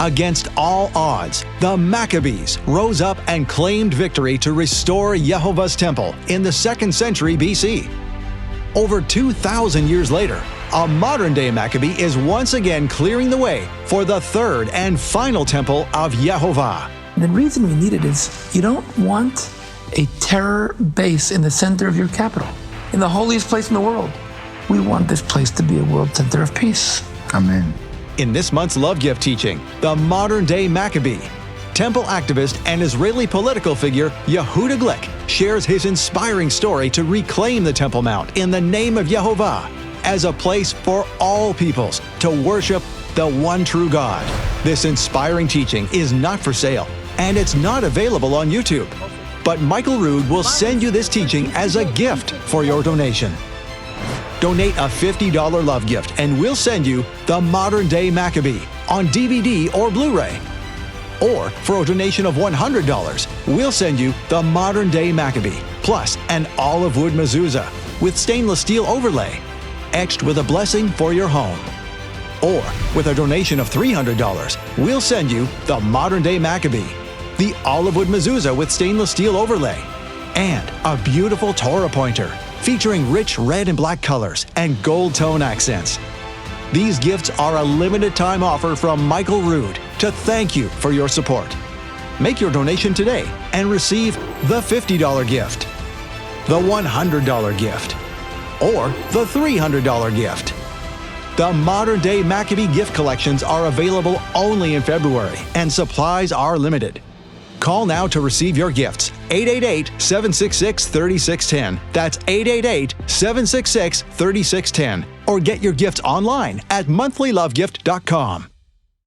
Against all odds, the Maccabees rose up and claimed victory to restore YeHoVaH's temple in the 2nd century BC. Over 2,000 years later, a modern-day Maccabee is once again clearing the way for the 3rd and final temple of YeHoVaH. The reason we need it is you don't want a terror base in the center of your capital, in the holiest place in the world. We want this place to be a world center of peace. Amen. In this month's Love Gift teaching, the Modern Day Maccabee, temple activist and Israeli political figure Yehuda Glick shares his inspiring story to reclaim the Temple Mount in the name of YeHoVaH as a place for all peoples to worship the one true God. This inspiring teaching is not for sale, and it's not available on YouTube. But Michael Rood will send you this teaching as a gift for your donation. Donate a $50 love gift and we'll send you the Modern Day Maccabee on DVD or Blu-ray. Or for a donation of $100, we'll send you the Modern Day Maccabee plus an olive wood mezuzah with stainless steel overlay, etched with a blessing for your home. Or with a donation of $300, we'll send you the Modern Day Maccabee, the olive wood mezuzah with stainless steel overlay, and a beautiful Torah pointer featuring rich red and black colors and gold tone accents. These gifts are a limited time offer from Michael Rood to thank you for your support. Make your donation today and receive the $50 gift, the $100 gift, or the $300 gift. The Modern Day Maccabee gift collections are available only in February and supplies are limited. Call now to receive your gifts. 888-766-3610. That's 888-766-3610. Or get your gifts online at monthlylovegift.com.